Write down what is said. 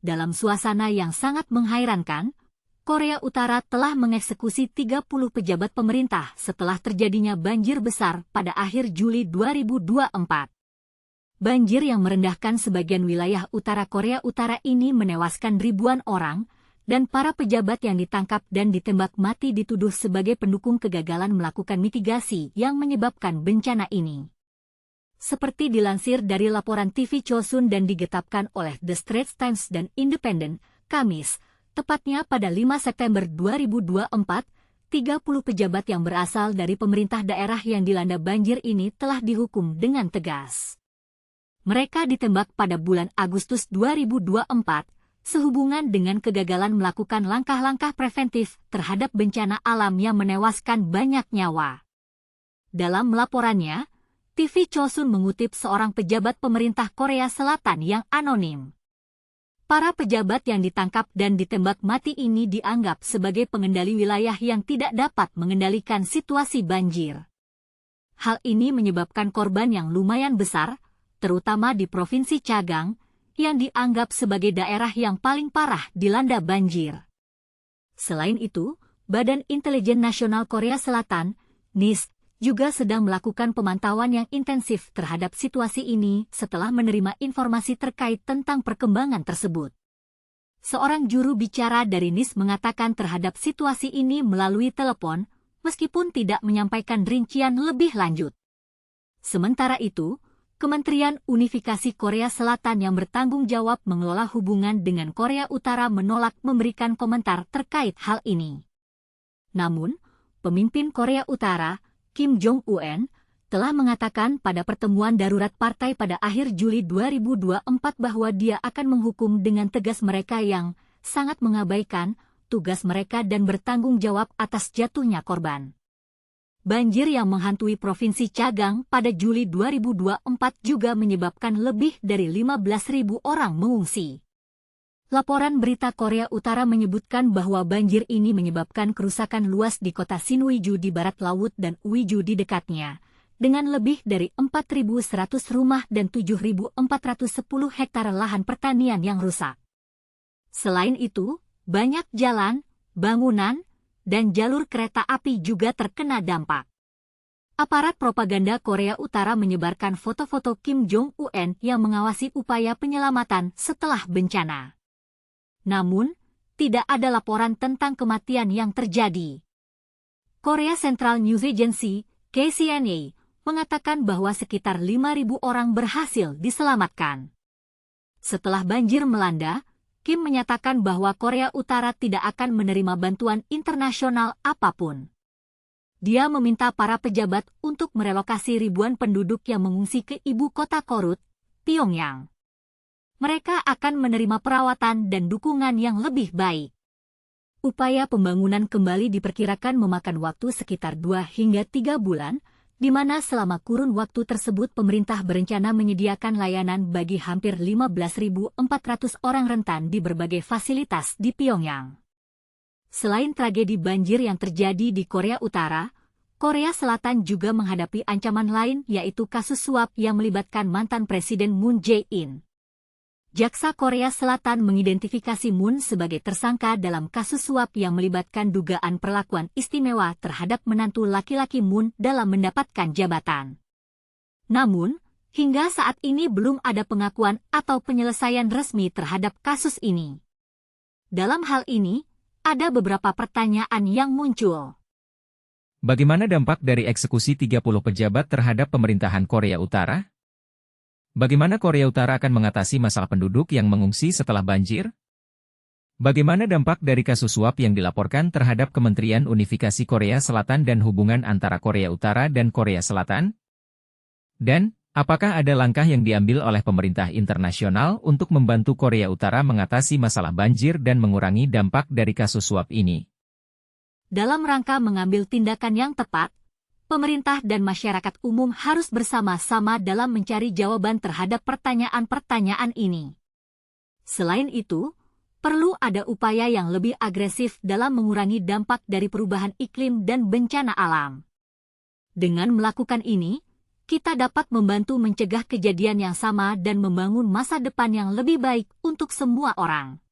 Dalam suasana yang sangat menghairankan, Korea Utara telah mengeksekusi 30 pejabat pemerintah setelah terjadinya banjir besar pada akhir Juli 2024. Banjir yang merendahkan sebagian wilayah utara Korea Utara ini menewaskan ribuan orang, dan para pejabat yang ditangkap dan ditembak mati dituduh sebagai pendukung kegagalan melakukan mitigasi yang menyebabkan bencana ini. Seperti dilansir dari laporan TV Chosun dan digetapkan oleh The Straits Times dan Independent, Kamis, tepatnya pada 5 September 2024, 30 pejabat yang berasal dari pemerintah daerah yang dilanda banjir ini telah dihukum dengan tegas. Mereka ditembak pada bulan Agustus 2024, sehubungan dengan kegagalan melakukan langkah-langkah preventif terhadap bencana alam yang menewaskan banyak nyawa. Dalam laporannya, TV Chosun mengutip seorang pejabat pemerintah Korea Selatan yang anonim. Para pejabat yang ditangkap dan ditembak mati ini dianggap sebagai pengendali wilayah yang tidak dapat mengendalikan situasi banjir. Hal ini menyebabkan korban yang lumayan besar, terutama di Provinsi Chagang, yang dianggap sebagai daerah yang paling parah dilanda banjir. Selain itu, Badan Intelijen Nasional Korea Selatan, NIS, juga sedang melakukan pemantauan yang intensif terhadap situasi ini setelah menerima informasi terkait tentang perkembangan tersebut. Seorang juru bicara dari NIS mengatakan terhadap situasi ini melalui telepon, meskipun tidak menyampaikan rincian lebih lanjut. Sementara itu, Kementerian Unifikasi Korea Selatan yang bertanggung jawab mengelola hubungan dengan Korea Utara menolak memberikan komentar terkait hal ini. Namun, pemimpin Korea Utara, Kim Jong-un, telah mengatakan pada pertemuan darurat partai pada akhir Juli 2024 bahwa dia akan menghukum dengan tegas mereka yang sangat mengabaikan tugas mereka dan bertanggung jawab atas jatuhnya korban. Banjir yang menghantui Provinsi Chagang pada Juli 2024 juga menyebabkan lebih dari 15.000 orang mengungsi. Laporan berita Korea Utara menyebutkan bahwa banjir ini menyebabkan kerusakan luas di kota Sinuiju di barat laut dan Uiju di dekatnya, dengan lebih dari 4.100 rumah dan 7.410 hektar lahan pertanian yang rusak. Selain itu, banyak jalan, bangunan, dan jalur kereta api juga terkena dampak. Aparat propaganda Korea Utara menyebarkan foto-foto Kim Jong-un yang mengawasi upaya penyelamatan setelah bencana. Namun, tidak ada laporan tentang kematian yang terjadi. Korea Central News Agency, KCNA, mengatakan bahwa sekitar 5.000 orang berhasil diselamatkan. Setelah banjir melanda, Kim menyatakan bahwa Korea Utara tidak akan menerima bantuan internasional apapun. Dia meminta para pejabat untuk merelokasi ribuan penduduk yang mengungsi ke ibu kota Korut, Pyongyang. Mereka akan menerima perawatan dan dukungan yang lebih baik. Upaya pembangunan kembali diperkirakan memakan waktu sekitar 2 hingga 3 bulan, di mana selama kurun waktu tersebut pemerintah berencana menyediakan layanan bagi hampir 15.400 orang rentan di berbagai fasilitas di Pyongyang. Selain tragedi banjir yang terjadi di Korea Utara, Korea Selatan juga menghadapi ancaman lain yaitu kasus suap yang melibatkan mantan Presiden Moon Jae-in. Jaksa Korea Selatan mengidentifikasi Moon sebagai tersangka dalam kasus suap yang melibatkan dugaan perlakuan istimewa terhadap menantu laki-laki Moon dalam mendapatkan jabatan. Namun, hingga saat ini belum ada pengakuan atau penyelesaian resmi terhadap kasus ini. Dalam hal ini, ada beberapa pertanyaan yang muncul. Bagaimana dampak dari eksekusi 30 pejabat terhadap pemerintahan Korea Utara? Bagaimana Korea Utara akan mengatasi masalah penduduk yang mengungsi setelah banjir? Bagaimana dampak dari kasus suap yang dilaporkan terhadap Kementerian Unifikasi Korea Selatan dan hubungan antara Korea Utara dan Korea Selatan? Dan, apakah ada langkah yang diambil oleh pemerintah internasional untuk membantu Korea Utara mengatasi masalah banjir dan mengurangi dampak dari kasus suap ini? Dalam rangka mengambil tindakan yang tepat, pemerintah dan masyarakat umum harus bersama-sama dalam mencari jawaban terhadap pertanyaan-pertanyaan ini. Selain itu, perlu ada upaya yang lebih agresif dalam mengurangi dampak dari perubahan iklim dan bencana alam. Dengan melakukan ini, kita dapat membantu mencegah kejadian yang sama dan membangun masa depan yang lebih baik untuk semua orang.